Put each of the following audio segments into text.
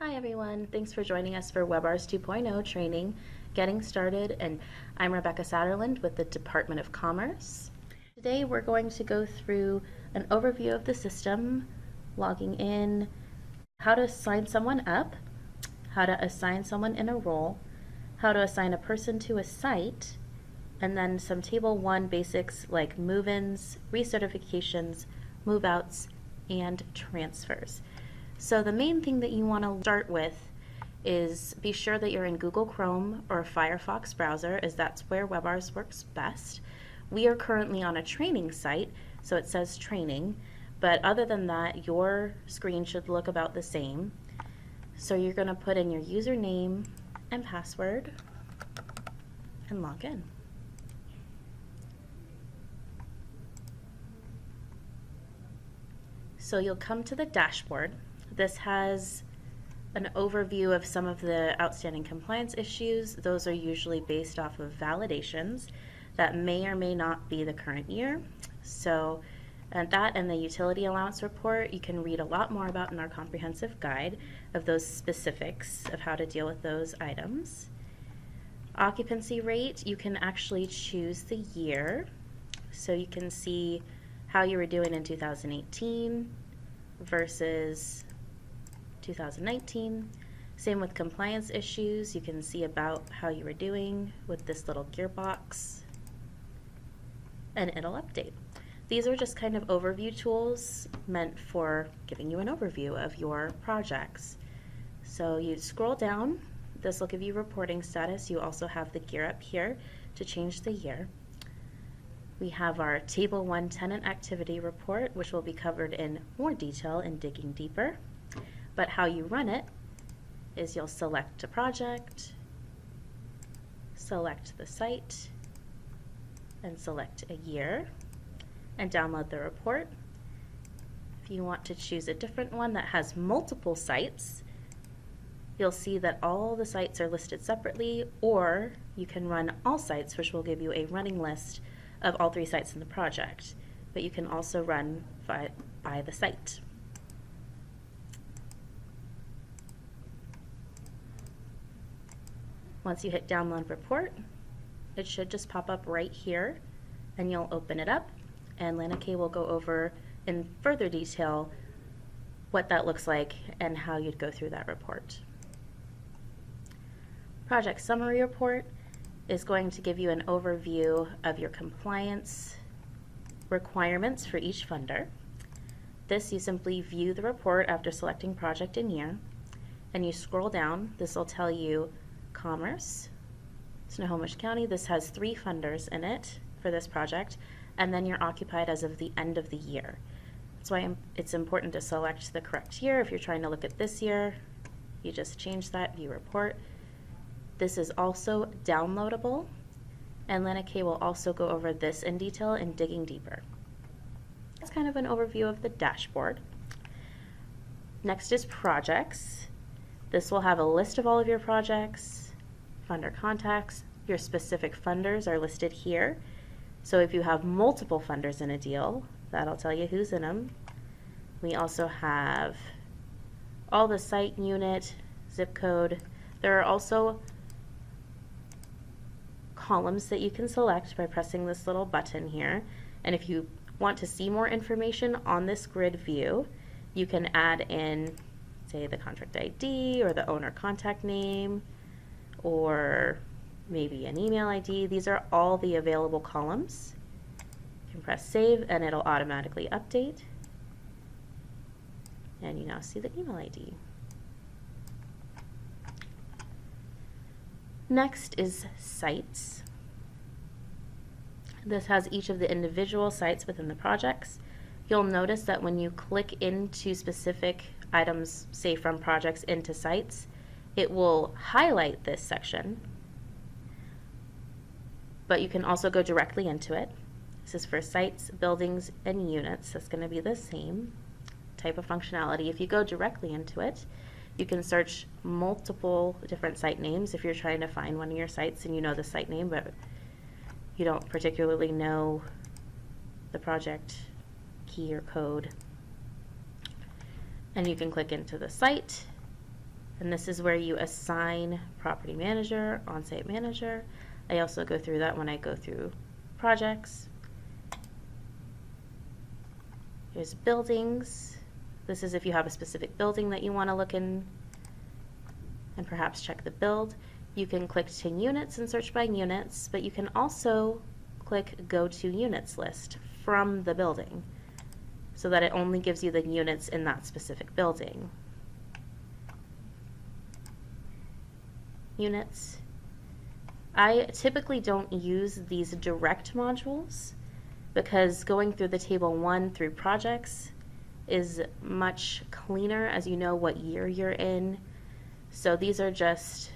Hi everyone, thanks for joining us for WebARS 2.0 training, Getting Started, and I'm Rebecca Satterland with the Department of Commerce. Today we're going to go through an overview of the system, logging in, how to sign someone up, how to assign someone in a role, how to assign a person to a site, and then some Table 1 basics like move-ins, recertifications, move-outs, and transfers. So the main thing that you want to start with is be sure that you're in Google Chrome or Firefox browser, as that's where WebARS works best. We are currently on a training site, so it says training, but other than that, your screen should look about the same. So you're going to put in your username and password and log in. So you'll come to the dashboard. This has an overview of some of the outstanding compliance issues. Those are usually based off of validations that may or may not be the current year. So that and the utility allowance report you can read a lot more about in our comprehensive guide of those specifics of how to deal with those items. Occupancy rate, you can actually choose the year. So you can see how you were doing in 2018 versus 2019. Same with compliance issues. You can see about how you were doing with this little gearbox, and it'll update. These are just kind of overview tools meant for giving you an overview of your projects. So you scroll down. This will give you reporting status. You also have the gear up here to change the year. We have our Table 1 tenant activity report, which will be covered in more detail in digging deeper. But how you run it is you'll select a project, select the site, and select a year, and download the report. If you want to choose a different one that has multiple sites, you'll see that all the sites are listed separately, or you can run all sites, which will give you a running list of all 3 sites in the project, but you can also run by the site. Once you hit download report, it should just pop up right here, and you'll open it up, and Lana Kay will go over in further detail what that looks like and how you'd go through that report. Project summary report is going to give you an overview of your compliance requirements for each funder. This, you simply view the report after selecting project and year, and you scroll down. This will tell you Commerce, Snohomish County. This has 3 funders in it for this project, and then you're occupied as of the end of the year. That's why it's important to select the correct year. If you're trying to look at this year, you just change that, view report. This is also downloadable, and Lana Kay will also go over this in detail in digging deeper. That's kind of an overview of the dashboard. Next is projects. This will have a list of all of your projects, funder contacts. Your specific funders are listed here. So if you have multiple funders in a deal, that'll tell you who's in them. We also have all the site unit, zip code. There are also columns that you can select by pressing this little button here. And if you want to see more information on this grid view, you can add in, say, the contract ID or the owner contact name or maybe an email ID. These are all the available columns. You can press save and it'll automatically update. And you now see the email ID. Next is sites. This has each of the individual sites within the projects. You'll notice that when you click into specific items, say from projects into sites, it will highlight this section, but you can also go directly into it. This is for sites, buildings, and units. That's going to be the same type of functionality. If you go directly into it, you can search multiple different site names if you're trying to find one of your sites and you know the site name, but you don't particularly know the project key or code. And you can click into the site And this is where you assign property manager, on-site manager. I also go through that when I go through projects. Here's buildings. This is if you have a specific building that you want to look in and perhaps check the build. You can click to units and search by units, but you can also click go to units list from the building so that it only gives you the units in that specific building. Units. I typically don't use these direct modules because going through the table 1 through projects is much cleaner as you know what year you're in. So these are just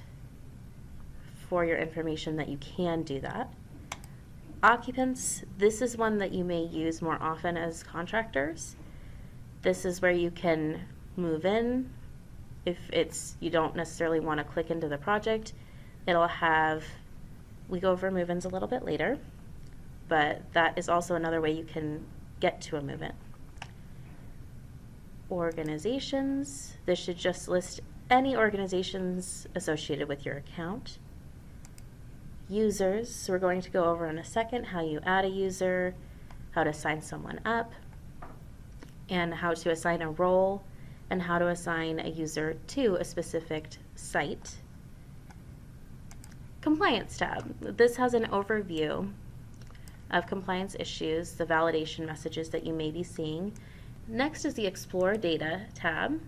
for your information that you can do that. Occupants, this is one that you may use more often as contractors. This is where you can move in. If you don't necessarily want to click into the project, it'll have, we go over move-ins a little bit later, but that is also another way you can get to a move-in. Organizations, this should just list any organizations associated with your account. Users, so we're going to go over in a second how you add a user, how to sign someone up, and how to assign a role, and how to assign a user to a specific site. Compliance tab. This has an overview of compliance issues, the validation messages that you may be seeing. Next is the Explore Data tab.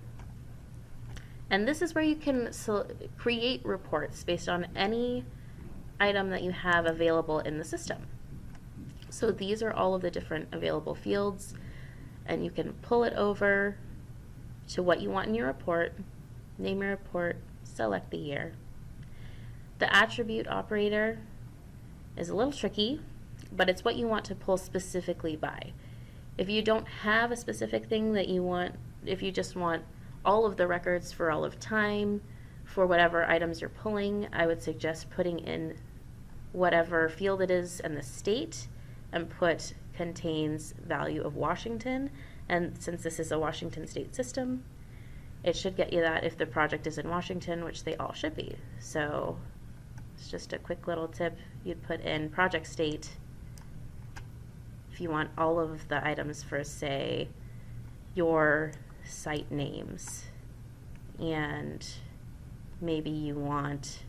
And this is where you can create reports based on any item that you have available in the system. So these are all of the different available fields, and you can pull it over to what you want in your report, name your report, select the year. The attribute operator is a little tricky, but it's what you want to pull specifically by. If you don't have a specific thing that you want, if you just want all of the records for all of time, for whatever items you're pulling, I would suggest putting in whatever field it is and the state and put contains value of Washington. And since this is a Washington state system, it should get you that if the project is in Washington, which they all should be. So it's just a quick little tip. You'd put in project state if you want all of the items for, say, your site names, and maybe you want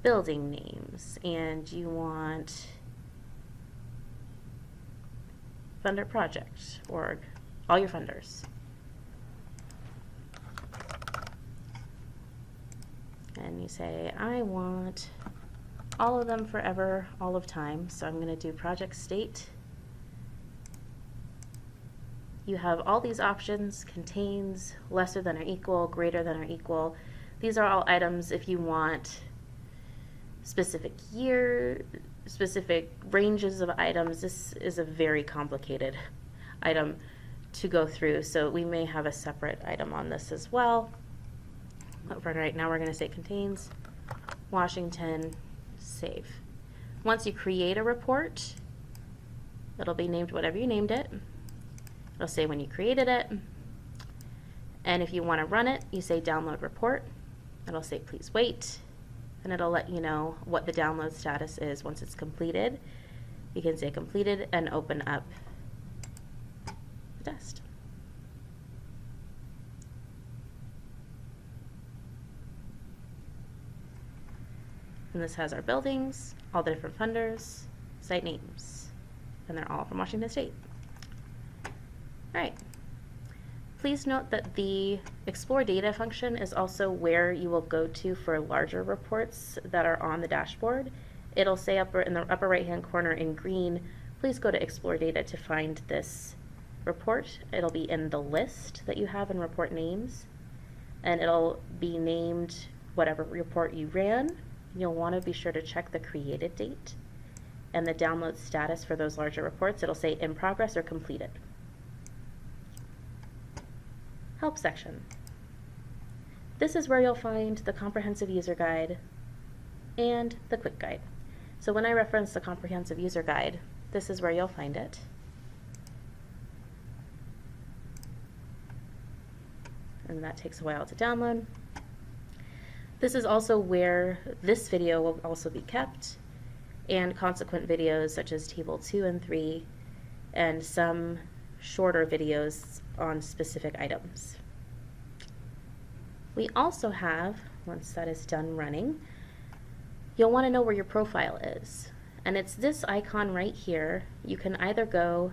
building names, and you want funder project org, all your funders. And you say, I want all of them forever, all of time, so I'm going to do project state. You have all these options: contains, lesser than or equal, greater than or equal. These are all items if you want specific year, specific ranges of items. This is a very complicated item to go through, so we may have a separate item on this as well. But for right now, we're going to say contains, Washington, save. Once you create a report, it'll be named whatever you named it. It'll say when you created it, and if you want to run it, you say download report. It'll say please wait, and it'll let you know what the download status is once it's completed. You can say completed and open up the test. And this has our buildings, all the different funders, site names, and they're all from Washington State. All right. Please note that the Explore Data function is also where you will go to for larger reports that are on the dashboard. It'll say in the upper right-hand corner in green, please go to Explore Data to find this report. It'll be in the list that you have in report names, and it'll be named whatever report you ran. You'll want to be sure to check the created date and the download status for those larger reports. It'll say in progress or completed. Help section. This is where you'll find the comprehensive user guide and the quick guide. So when I reference the comprehensive user guide, this is where you'll find it. And that takes a while to download. This is also where this video will also be kept, and consequent videos such as Table 2 and 3, and some shorter videos on specific items. We also have, once that is done running, you'll want to know where your profile is. And it's this icon right here. You can either go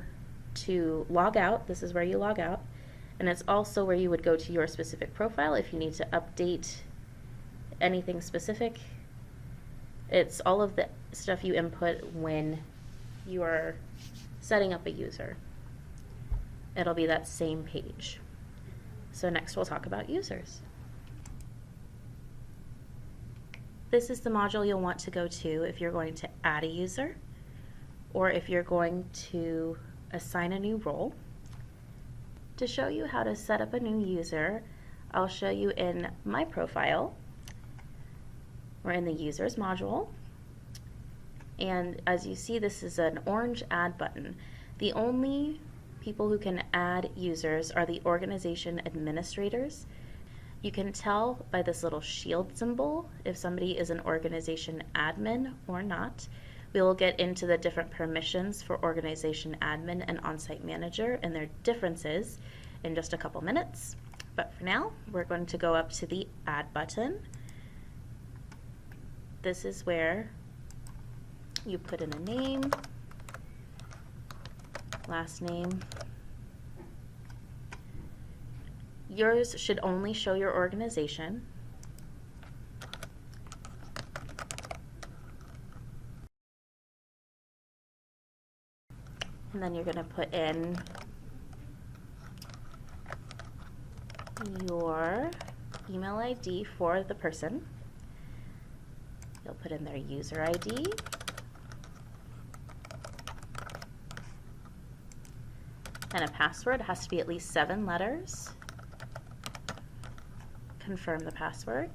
to log out, this is where you log out, and it's also where you would go to your specific profile if you need to update anything specific. It's all of the stuff you input when you are setting up a user. It'll be that same page. So next we'll talk about users. This is the module you'll want to go to if you're going to add a user or if you're going to assign a new role. To show you how to set up a new user, I'll show you in my profile. We're in the users module. And as you see, this is an orange add button. The only people who can add users are the organization administrators. You can tell by this little shield symbol if somebody is an organization admin or not. We will get into the different permissions for organization admin and on-site manager and their differences in just a couple minutes. But for now, we're going to go up to the add button. This is where you put in a name, last name. Yours should only show your organization. And then you're going to put in your email ID for the person. You'll put in their user ID. And a password. It has to be at least 7 letters. Confirm the password.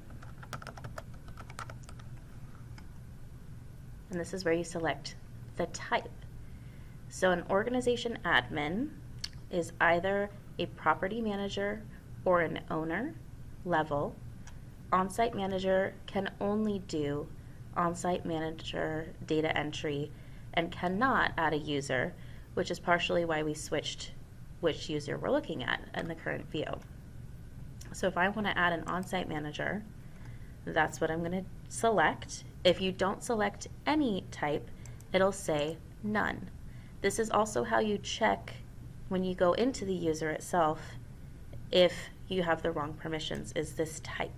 And this is where you select the type. So an organization admin is either a property manager or an owner level. On-site manager can only do on-site manager data entry and cannot add a user, which is partially why we switched which user we're looking at in the current view. So if I want to add an on-site manager, that's what I'm going to select. If you don't select any type, it'll say none. This is also how you check when you go into the user itself if you have the wrong permissions. Is this type?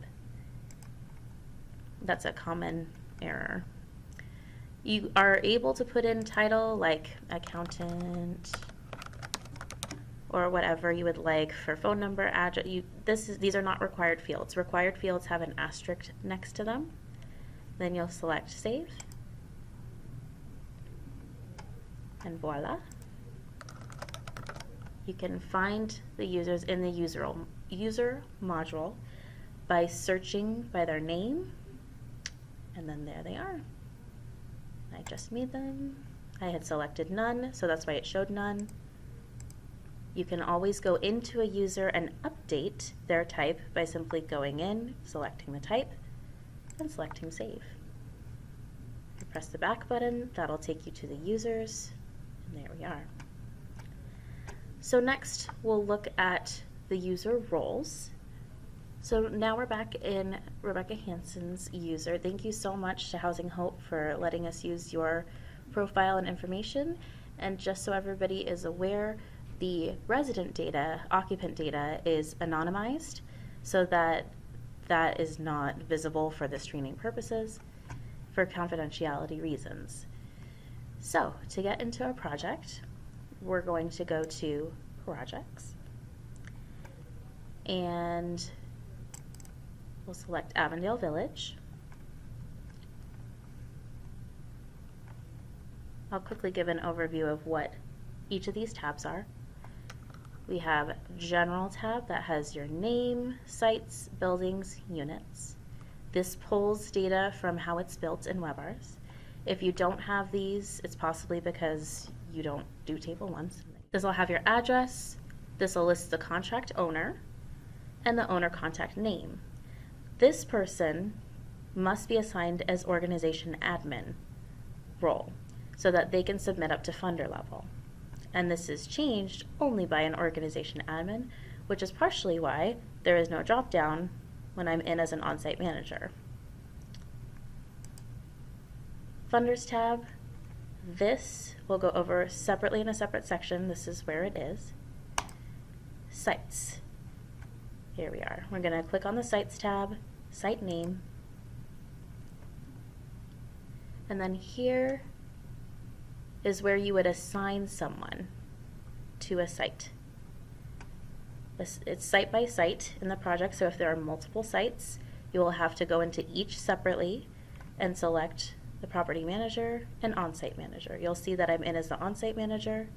That's a common error. You are able to put in title like accountant or whatever you would like for phone number, address. These are not required fields. Required fields have an asterisk next to them. Then you'll select save. And voila. You can find the users in the user module by searching by their name, and then there they are. I just made them. I had selected none, so that's why it showed none. You can always go into a user and update their type by simply going in, selecting the type, and selecting save. You press the back button, that'll take you to the users, and there we are. So next, we'll look at the user roles. So now we're back in Rebecca Hansen's user. Thank you so much to Housing Hope for letting us use your profile and information. And just so everybody is aware, the resident data, occupant data, is anonymized so that that is not visible for the screening purposes for confidentiality reasons. So to get into our project, we're going to go to projects and we'll select Avondale Village. I'll quickly give an overview of what each of these tabs are. We have General tab that has your name, sites, buildings, units. This pulls data from how it's built in WBARS. If you don't have these, it's possibly because you don't do Table 1. This will have your address, this will list the contract owner, and the owner contact name. This person must be assigned as organization admin role so that they can submit up to funder level. And this is changed only by an organization admin, which is partially why there is no drop down when I'm in as an on-site manager. Funders tab, this we'll go over separately in a separate section. This is where it is. Sites. Here we are. We're going to click on the Sites tab, site name, and then here is where you would assign someone to a site. It's site by site in the project, so if there are multiple sites, you will have to go into each separately and select the property manager and on-site manager. You'll see that I'm in as the on-site manager,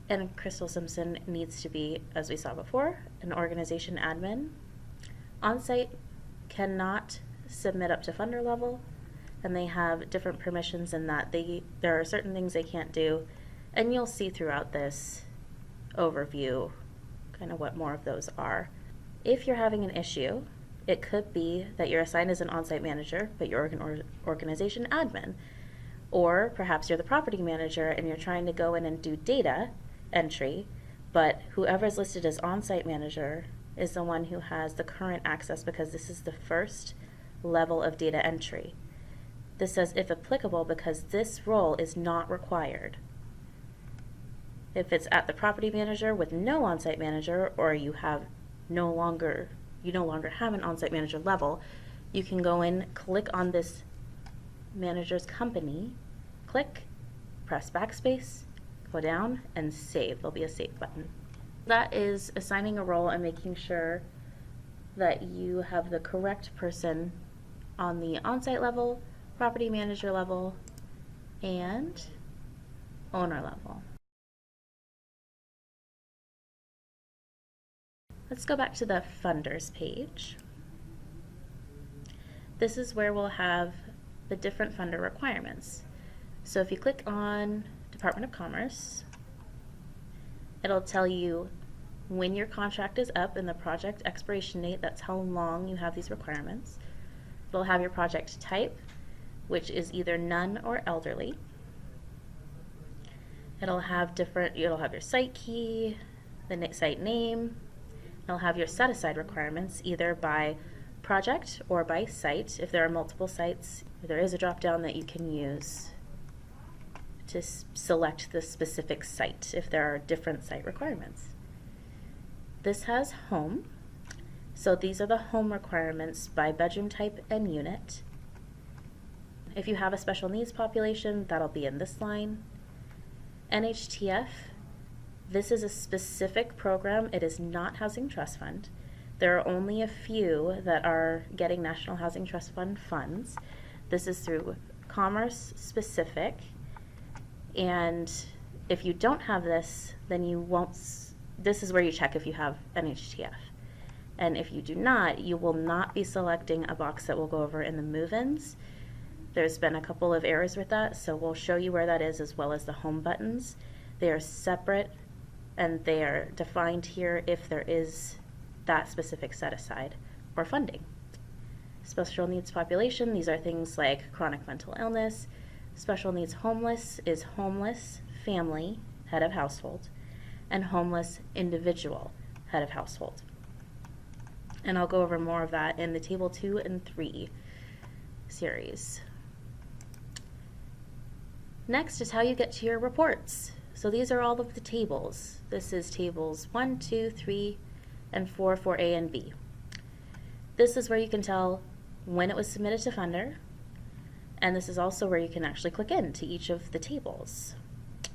and Crystal Simpson needs to be, as we saw before, an organization admin. On-site cannot submit up to funder level, and they have different permissions in that there are certain things they can't do, and you'll see throughout this overview kind of what more of those are. If you're having an issue, it could be that you're assigned as an on-site manager, but you're an organization admin. Or perhaps you're the property manager and you're trying to go in and do data entry, but whoever's listed as on-site manager is the one who has the current access because this is the first level of data entry. This says if applicable because this role is not required. If it's at the property manager with no on-site manager, or you no longer have an on-site manager level, you can go in, click on this manager's company, click, press backspace, go down, and save. There'll be a save button. That is assigning a role and making sure that you have the correct person on the on-site level, property manager level, and owner level. Let's go back to the funders page. This is where we'll have the different funder requirements. So if you click on Department of Commerce, it'll tell you when your contract is up and the project expiration date. That's how long you have these requirements. It'll have your project type, which is either none or elderly. It'll have your site key, the site name. It'll have your set-aside requirements either by project or by site. If there are multiple sites, there is a drop-down that you can use to select the specific site if there are different site requirements. This has home. So these are the home requirements by bedroom type and unit. If you have a special needs population, that'll be in this line. NHTF. This is a specific program. It is not Housing Trust Fund. There are only a few that are getting National Housing Trust Fund funds. This is through Commerce specific. And if you don't have this, then you won't, this is where you check if you have NHTF. And if you do not, you will not be selecting a box that we'll go over in the move-ins. There's been a couple of errors with that, so we'll show you where that is as well as the home buttons. They are separate and they are defined here if there is that specific set aside or funding. Special needs population, these are things like chronic mental illness. Special needs homeless is homeless family, head of household, and homeless individual, head of household. And I'll go over more of that in the table 2 and 3 series. Next is how you get to your reports. So these are all of the tables. This is tables 1, 2, 3, and 4 for A and B. This is where you can tell when it was submitted to funder, and this is also where you can actually click into each of the tables.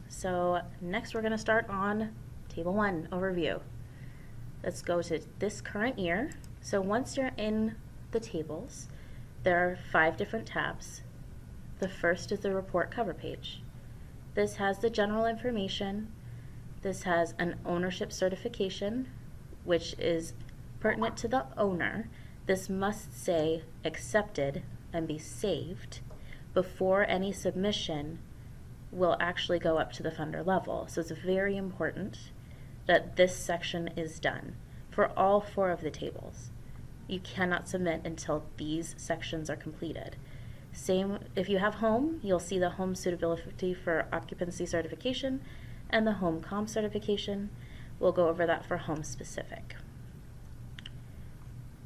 So next we're going to start on table 1, overview. Let's go to this current year. So once you're in the tables, there are 5 different tabs. The first is the report cover page. This has the general information. This has an ownership certification, which is pertinent to the owner. This must say accepted and be saved before any submission will actually go up to the funder level. So it's very important that this section is done for all 4 of the tables. you cannot submit until these sections are completed. Same, if you have home, you'll see the home suitability for occupancy certification and the home comp certification. We'll go over that for home specific.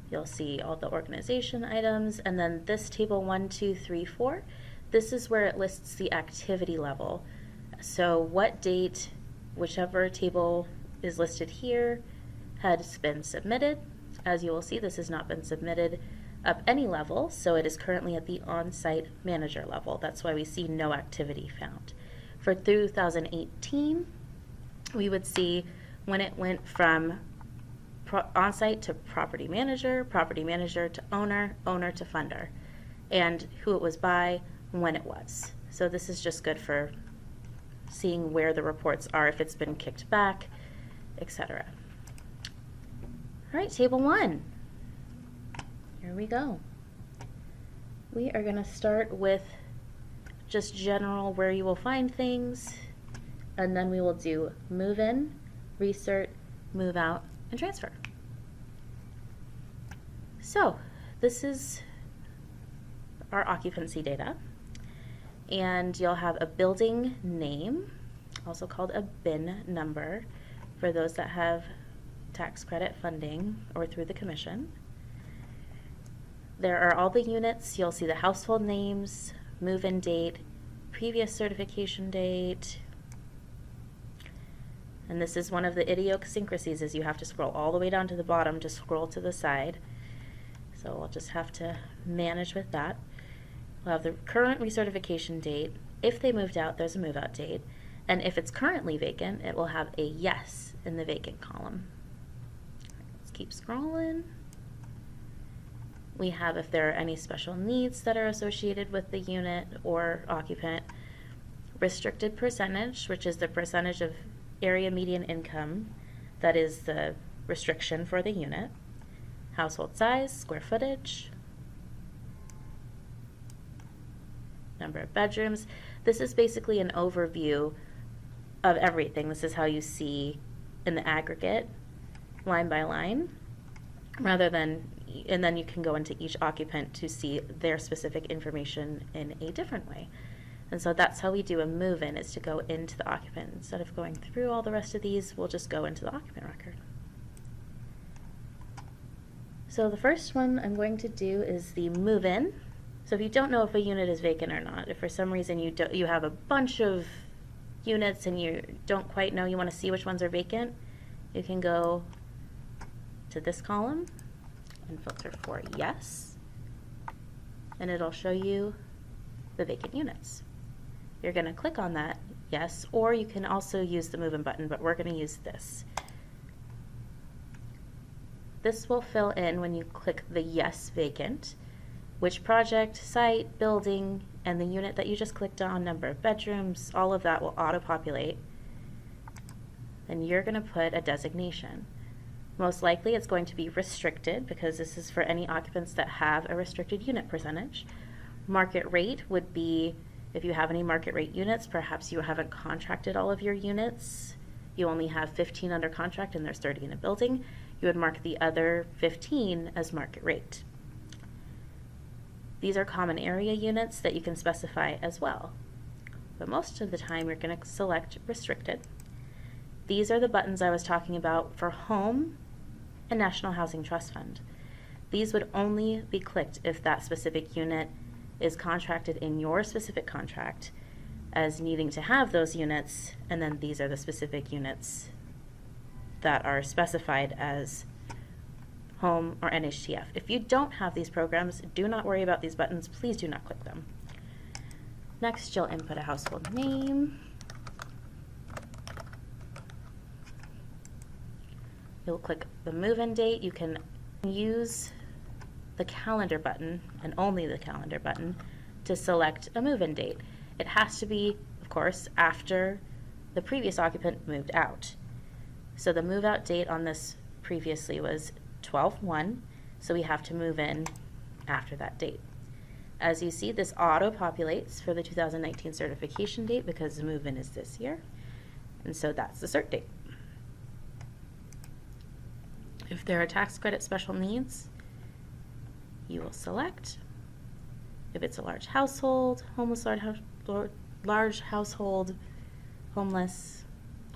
You'll see all the organization items, and then this table 1, 2, 3, 4, this is where it lists the activity level. So what date, whichever table is listed here, has been submitted. As you will see, this has not been submitted up any level, so it is currently at the on-site manager level. That's why we see no activity found. For 2018, we would see when it went from on-site to property manager to owner, owner to funder, and who it was by, when it was. So this is just good for seeing where the reports are, if it's been kicked back, etc. All right, table 1. Here we go. We are going to start with just general where you will find things, and then we will do move in, recert, move out, and transfer. So this is our occupancy data, and you'll have a building name, also called a BIN number for those that have tax credit funding or through the commission. There are all the units. You'll see the household names, move-in date, previous certification date. And this is one of the idiosyncrasies, is you have to scroll all the way down to the bottom to scroll to the side. So we'll just have to manage with that. We'll have the current recertification date. If they moved out, there's a move-out date. And if it's currently vacant, it will have a yes in the vacant column. Let's keep scrolling. We have if there are any special needs that are associated with the unit or occupant, restricted percentage, which is the percentage of area median income that is the restriction for the unit, household size, square footage, number of bedrooms. This is basically an overview of everything. This is how you see in the aggregate, line by line, rather than, and then you can go into each occupant to see their specific information in a different way. And so that's how we do a move-in, is to go into the occupant. Instead of going through all the rest of these, we'll just go into the occupant record. So the first one I'm going to do is the move-in. So if you don't know if a unit is vacant or not, if for some reason you have a bunch of units and you don't quite know, you want to see which ones are vacant, you can go to this column and filter for yes, and it'll show you the vacant units. You're going to click on that yes, or you can also use the move-in button, but we're going to use this. This will fill in, when you click the yes vacant, which project, site, building, and the unit that you just clicked on, number of bedrooms, all of that will auto-populate. Then you're going to put a designation. Most likely it's going to be restricted, because this is for any occupants that have a restricted unit percentage. Market rate would be, if you have any market rate units, perhaps you haven't contracted all of your units, you only have 15 under contract and there's 30 in a building, you would mark the other 15 as market rate. These are common area units that you can specify as well. But most of the time you're going to select restricted. These are the buttons I was talking about for home and National Housing Trust Fund. These would only be clicked if that specific unit is contracted in your specific contract as needing to have those units, and then these are the specific units that are specified as home or NHTF. If you don't have these programs, do not worry about these buttons. Please do not click them. Next, you'll input a household name. You'll click the move-in date. You can use the calendar button, and only the calendar button, to select a move-in date. It has to be, of course, after the previous occupant moved out. So the move-out date on this previously was 12/1, so we have to move in after that date. As you see, this auto-populates for the 2019 certification date because the move-in is this year, and so that's the cert date. If there are tax credit special needs, You will select. If it's a large household, homeless large household, homeless,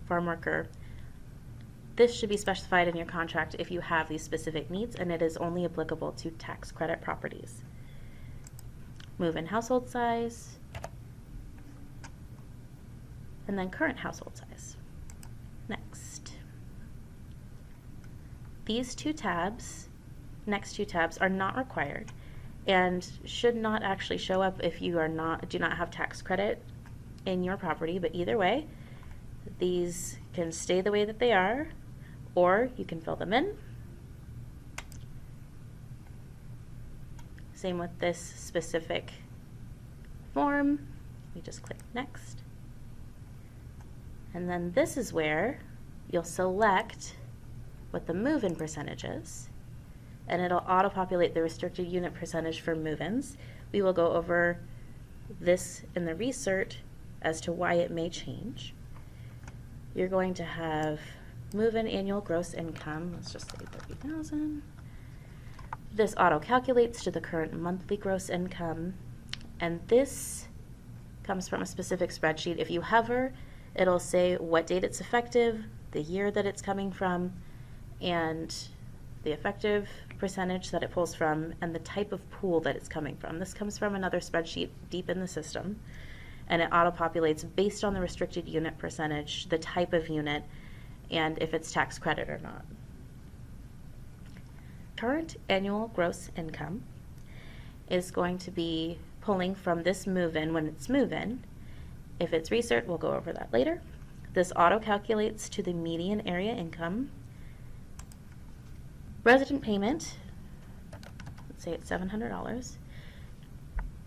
farm worker, this should be specified in your contract if you have these specific needs, and it is only applicable to tax credit properties. Move-in household size, and then current household size. Next. These next two tabs are not required and should not actually show up if you do not have tax credit in your property, but either way, these can stay the way that they are, or you can fill them in. Same with this specific form. You just click next. And then this is where you'll select what the move-in percentage is, and it'll auto-populate the restricted unit percentage for move-ins. We will go over this in the recert as to why it may change. You're going to have move-in annual gross income, let's just say 30,000. This auto-calculates to the current monthly gross income, and this comes from a specific spreadsheet. If you hover, it'll say what date it's effective, the year that it's coming from, and the effective percentage that it pulls from, and the type of pool that it's coming from. This comes from another spreadsheet deep in the system, and it auto-populates based on the restricted unit percentage, the type of unit, and if it's tax credit or not. Current annual gross income is going to be pulling from this move-in when it's move-in. If it's recert, we'll go over that later. This auto-calculates to the median area income. Resident payment, let's say it's $700.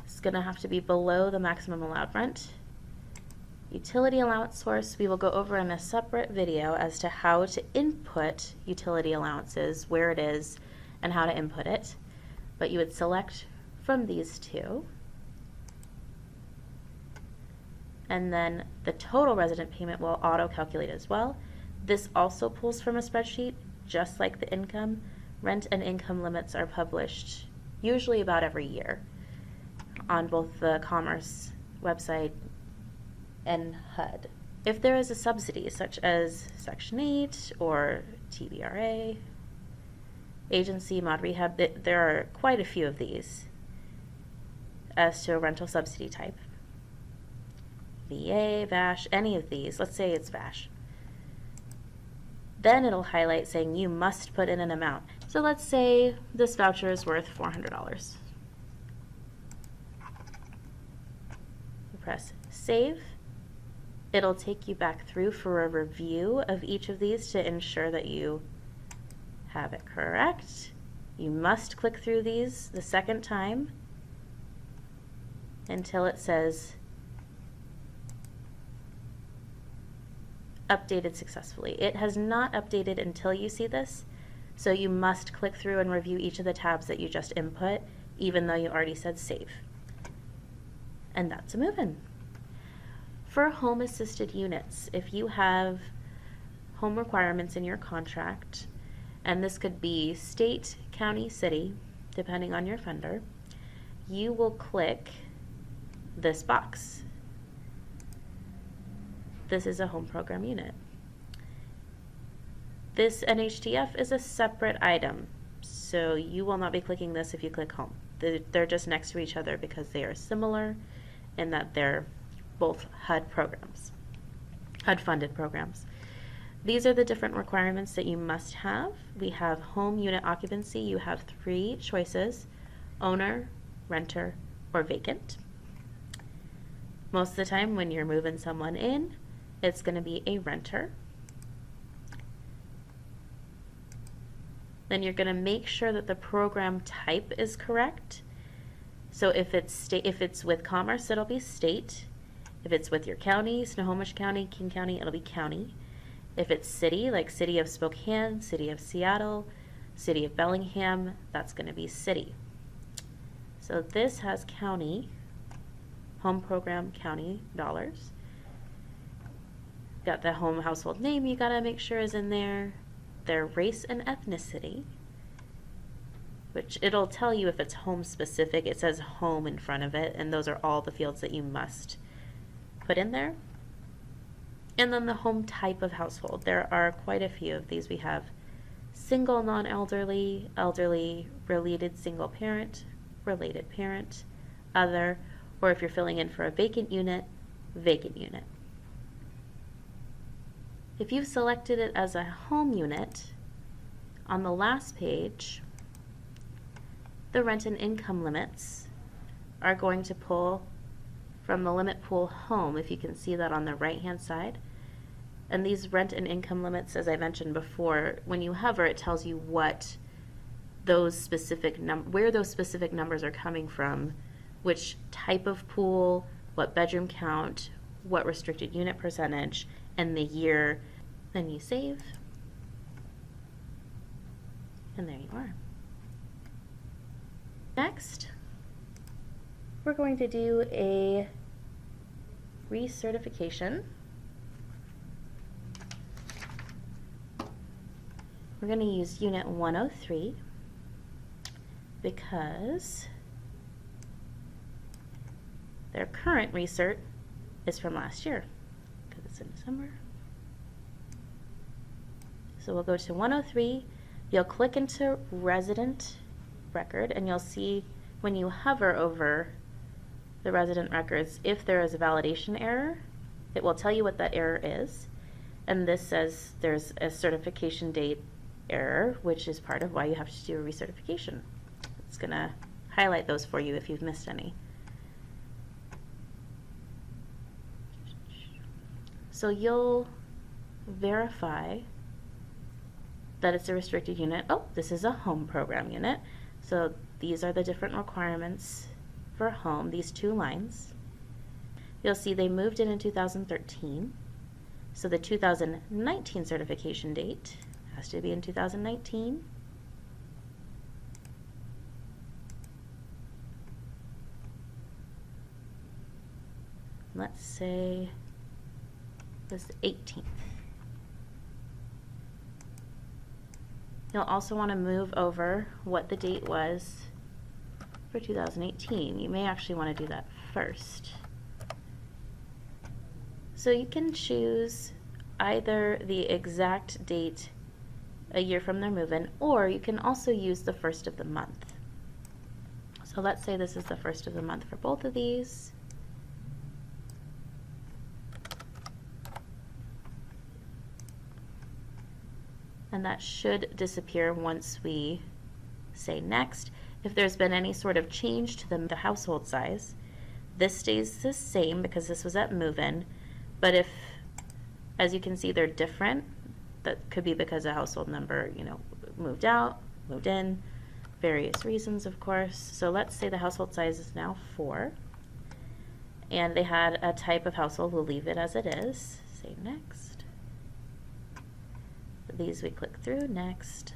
It's going to have to be below the maximum allowed rent. Utility allowance source, we will go over in a separate video as to how to input utility allowances, where it is, and how to input it. But you would select from these two. And then the total resident payment will auto-calculate as well. This also pulls from a spreadsheet, just like the income. Rent and income limits are published usually about every year on both the Commerce website and HUD. If there is a subsidy, such as Section 8 or TBRA, agency, mod rehab, there are quite a few of these as to a rental subsidy type. VA, VASH, any of these, let's say it's VASH. Then it'll highlight saying you must put in an amount. So let's say this voucher is worth $400. You press save. It'll take you back through for a review of each of these to ensure that you have it correct. You must click through these the second time until it says updated successfully. It has not updated until you see this, so you must click through and review each of the tabs that you just input, even though you already said save. And that's a move-in. For home assisted units, if you have home requirements in your contract, and this could be state, county, city, depending on your funder, you will click this box. This is a home program unit. This NHTF is a separate item, so you will not be clicking this if you click home. They're just next to each other because they are similar in that they're both HUD programs, HUD funded programs. These are the different requirements that you must have. We have home unit occupancy. You have 3 choices: owner, renter, or vacant. Most of the time when you're moving someone in, it's going to be a renter. Then you're going to make sure that the program type is correct. So if it's with Commerce, it'll be state. If it's with your county, Snohomish County, King County, it'll be county. If it's city, like City of Spokane, City of Seattle, City of Bellingham, that's going to be city. So this has county, home program county dollars. Got the home household name you gotta make sure is in there, their race and ethnicity, which it'll tell you if it's home specific. It says home in front of it, and those are all the fields that you must put in there. And then the home type of household. There are quite a few of these. We have single non-elderly, elderly, related single parent, related parent, other, or if you're filling in for a vacant unit, vacant unit. If you've selected it as a home unit, on the last page, the rent and income limits are going to pull from the limit pool home, if you can see that on the right-hand side. And these rent and income limits, as I mentioned before, when you hover, it tells you what those specific where those specific numbers are coming from, which type of pool, what bedroom count, what restricted unit percentage, and the year. Then you save, and there you are. Next, we're going to do a recertification. We're going to use Unit 103 because their current recert is from last year, because it's in December. So we'll go to 103. You'll click into resident record, and you'll see when you hover over the resident records, if there is a validation error, it will tell you what that error is. And this says there's a certification date error, which is part of why you have to do a recertification. It's going to highlight those for you if you've missed any. So you'll verify that it's a restricted unit. Oh, this is a home program unit. So these are the different requirements for home, these two lines. You'll see they moved in 2013. So the 2019 certification date has to be in 2019. Let's say it was the 18th. You'll also want to move over what the date was for 2018. You may actually want to do that first. So you can choose either the exact date a year from their move-in, or you can also use the first of the month. So let's say this is the first of the month for both of these. And that should disappear once we say next. If there's been any sort of change to the household size, this stays the same because this was at move-in. But if, as you can see, they're different, that could be because a household member, moved out, moved in, various reasons, of course. So let's say the household size is now 4, and they had a type of household. We'll leave it as it is. Say next. These we click through, next,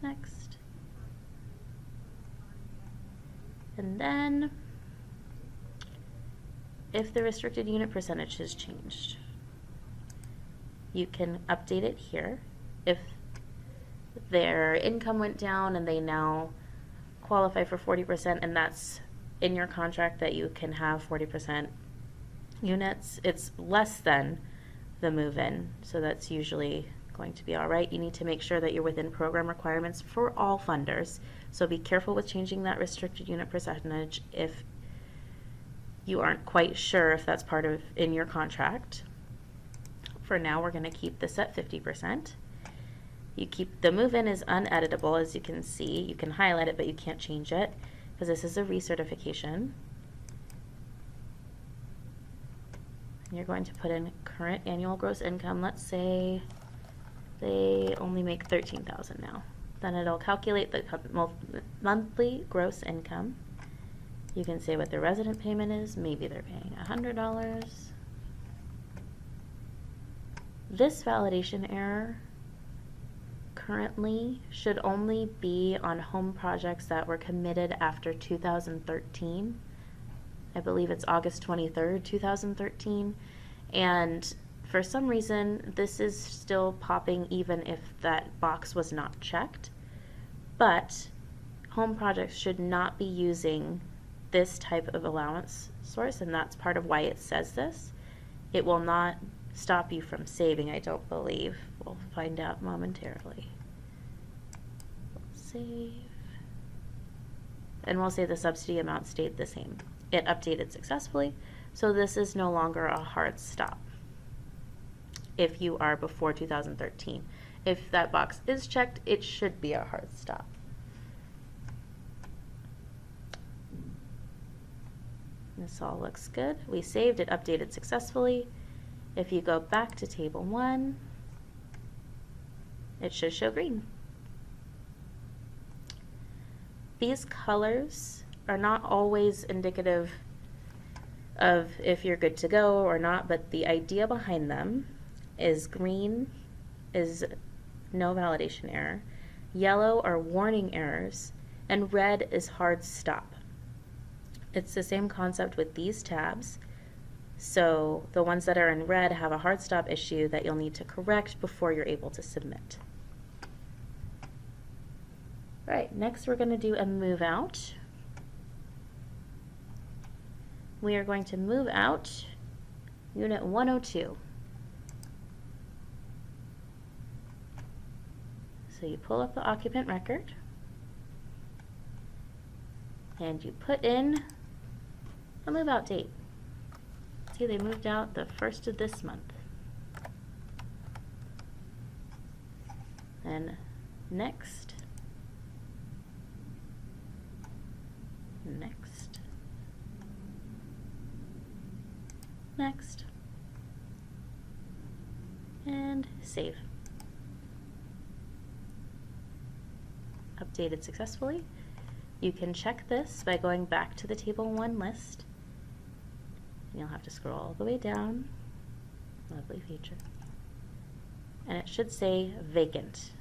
next, and then if the restricted unit percentage has changed, you can update it here. If their income went down and they now qualify for 40%, and that's in your contract that you can have 40% units, it's less than the move-in, so that's usually going to be all right. You need to make sure that you're within program requirements for all funders, so be careful with changing that restricted unit percentage if you aren't quite sure if that's part of in your contract. For now, we're going to keep this at 50%. You keep the move-in is uneditable, as you can see. You can highlight it, but you can't change it because this is a recertification. You're going to put in current annual gross income. Let's say they only make $13,000 now. Then it'll calculate the monthly gross income. You can say what their resident payment is. Maybe they're paying $100. This validation error currently should only be on home projects that were committed after 2013. I believe it's August 23rd, 2013. And for some reason, this is still popping even if that box was not checked. but home projects should not be using this type of allowance source, and that's part of why it says this. It will not stop you from saving, I don't believe. We'll find out momentarily. Save. And we'll say the subsidy amount stayed the same. It updated successfully, so this is no longer a hard stop if you are before 2013. If that box is checked, it should be a hard stop. This all looks good. We saved it, updated successfully. If you go back to table 1, it should show green. These colors are not always indicative of if you're good to go or not, but the idea behind them is green is no validation error, yellow are warning errors, and red is hard stop. It's the same concept with these tabs. So the ones that are in red have a hard stop issue that you'll need to correct before you're able to submit. All right, next we're going to do a move out. We are going to move out Unit 102. So you pull up the occupant record and you put in a move out date. See, they moved out the 1st of this month. And next, next, next, and save. Updated successfully. You can check this by going back to the Table 1 list. You'll have to scroll all the way down. Lovely feature. And it should say vacant.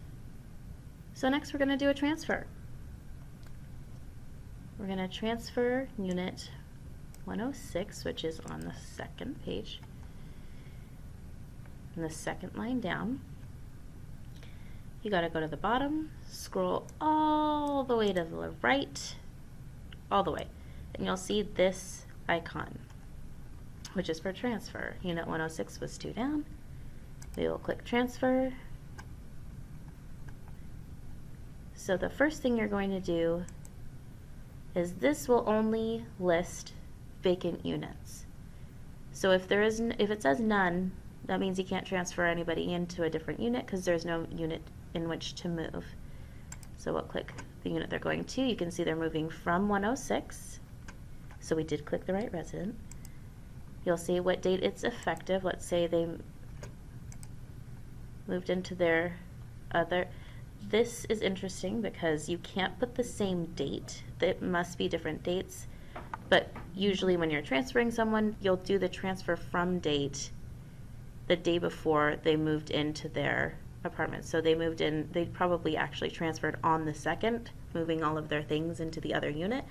So next we're going to do a transfer. We're going to transfer Unit 106, which is on the second page, and the second line down. You got to go to the bottom, scroll all the way to the right, all the way, and you'll see this icon, which is for transfer. Unit 106 was 2 down. We will click transfer. So the first thing you're going to do is this will only list vacant units. So if it says none, that means you can't transfer anybody into a different unit because there's no unit in which to move. So we'll click the unit they're going to. You can see they're moving from 106. So we did click the right resident. You'll see what date it's effective. Let's say they moved into their other. This is interesting because you can't put the same date. It must be different dates. But usually when you're transferring someone, you'll do the transfer from date the day before they moved into their apartment. So they moved in, they probably actually transferred on the 2nd, moving all of their things into the other unit.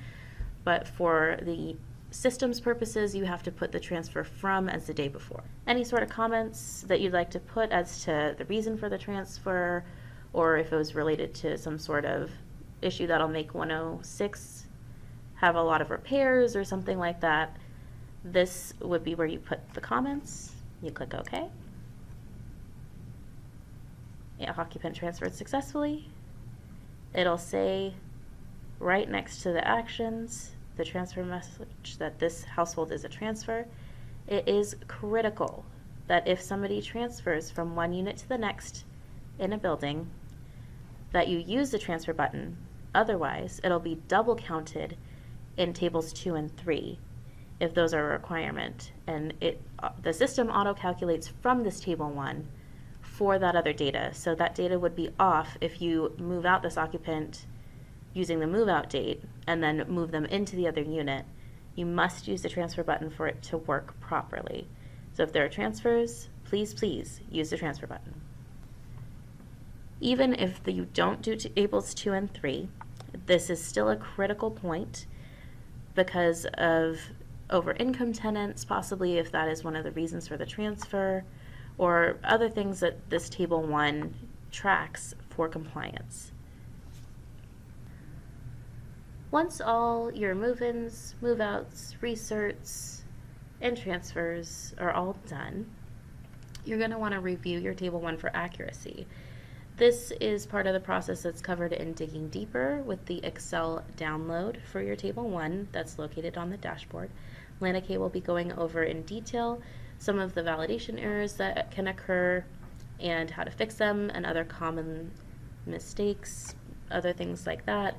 But for the systems purposes, you have to put the transfer from as the day before. Any sort of comments that you'd like to put as to the reason for the transfer, or if it was related to some sort of issue that'll make 106 have a lot of repairs or something like that, this would be where you put the comments. You click OK. Yeah, occupant transferred successfully. It'll say right next to the actions, the transfer message, that this household is a transfer. It is critical that if somebody transfers from one unit to the next in a building, that you use the transfer button. Otherwise, it'll be double counted in tables 2 and 3 if those are a requirement. And the system auto-calculates from this table 1 for that other data. So that data would be off if you move out this occupant using the move out date and then move them into the other unit. You must use the transfer button for it to work properly. So if there are transfers, please use the transfer button. Even if you don't do tables 2 and 3, this is still a critical point because of over income tenants, possibly if that is one of the reasons for the transfer, or other things that this table 1 tracks for compliance. Once all your move-ins, move-outs, recerts, and transfers are all done, you're going to want to review your Table 1 for accuracy. This is part of the process that's covered in Digging Deeper with the Excel download for your Table 1 that's located on the dashboard. Lana Kay will be going over in detail some of the validation errors that can occur and how to fix them and other common mistakes, other things like that.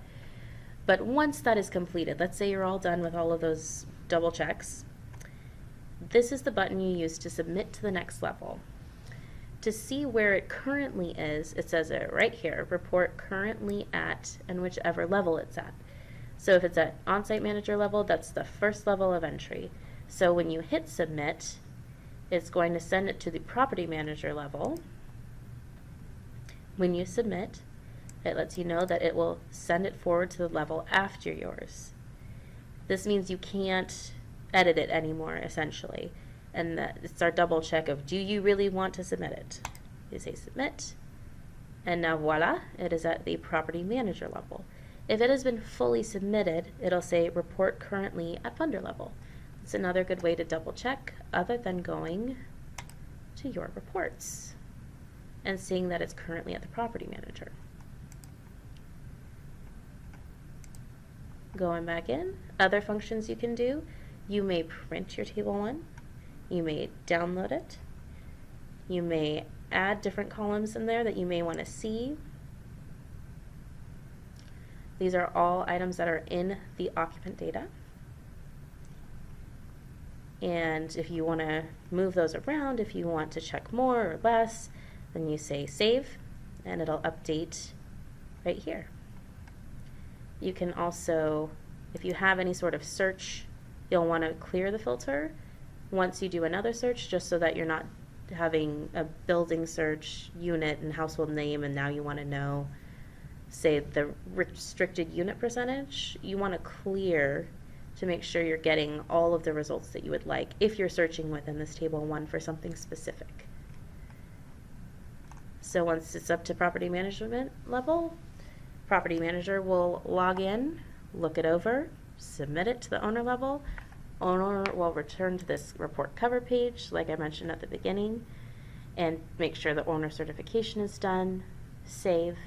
But once that is completed, let's say you're all done with all of those double checks, this is the button you use to submit to the next level. To see where it currently is, it says it right here, report currently at, and whichever level it's at. So if it's at on-site manager level, that's the first level of entry. So when you hit submit, it's going to send it to the property manager level. When you submit, it lets you know that it will send it forward to the level after yours. This means you can't edit it anymore, essentially. And that it's our double check of, do you really want to submit it? You say submit, and now voila, it is at the property manager level. If it has been fully submitted, it'll say report currently at funder level. It's another good way to double check other than going to your reports and seeing that it's currently at the property manager. Going back in, other functions you can do, you may print your Table 1. You may download it. You may add different columns in there that you may want to see. These are all items that are in the occupant data. And if you want to move those around, if you want to check more or less, then you say save, and it'll update right here. You can also, if you have any sort of search, you'll want to clear the filter once you do another search, just so that you're not having a building search, unit, and household name, and now you want to know, say, the restricted unit percentage. You want to clear to make sure you're getting all of the results that you would like if you're searching within this Table 1 for something specific. So once it's up to property management level, property manager will log in, look it over, submit it to the owner level. Owner will return to this report cover page, like I mentioned at the beginning, and make sure the owner certification is done, save,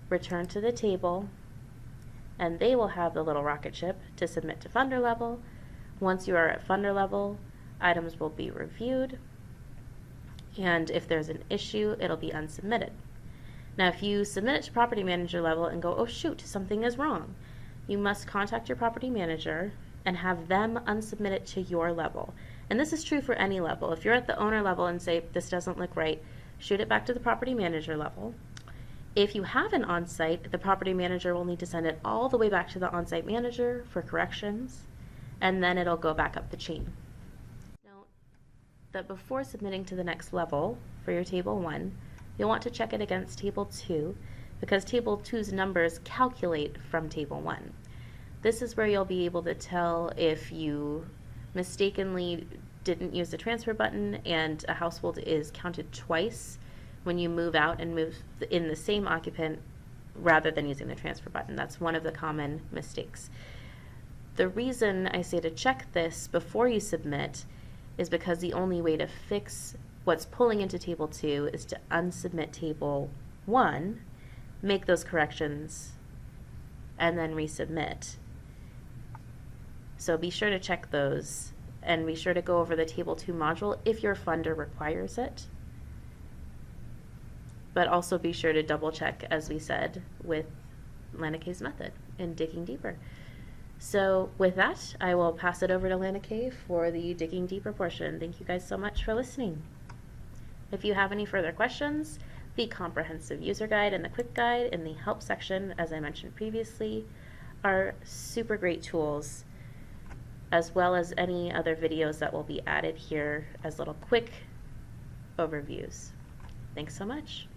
return to the table, and they will have the little rocket ship to submit to funder level. Once you are at funder level, items will be reviewed, and if there's an issue, it'll be unsubmitted. Now, if you submit it to property manager level and go, oh shoot, something is wrong, you must contact your property manager and have them unsubmit it to your level. And this is true for any level. If you're at the owner level and say, this doesn't look right, shoot it back to the property manager level. If you have an on-site, the property manager will need to send it all the way back to the on-site manager for corrections, and then it'll go back up the chain. Note that before submitting to the next level for your Table 1, you'll want to check it against Table 2, because Table 2's numbers calculate from Table 1. This is where you'll be able to tell if you mistakenly didn't use the transfer button and a household is counted twice when you move out and move in the same occupant rather than using the transfer button. That's one of the common mistakes. The reason I say to check this before you submit is because the only way to fix what's pulling into Table 2 is to unsubmit Table 1, make those corrections, and then resubmit. So be sure to check those, and be sure to go over the Table 2 module if your funder requires it. But also be sure to double check, as we said, with Lana Kay's method in Digging Deeper. So with that, I will pass it over to Lana Kay for the Digging Deeper portion. Thank you guys so much for listening. If you have any further questions, the comprehensive user guide and the quick guide in the help section, as I mentioned previously, are super great tools, as well as any other videos that will be added here as little quick overviews. Thanks so much.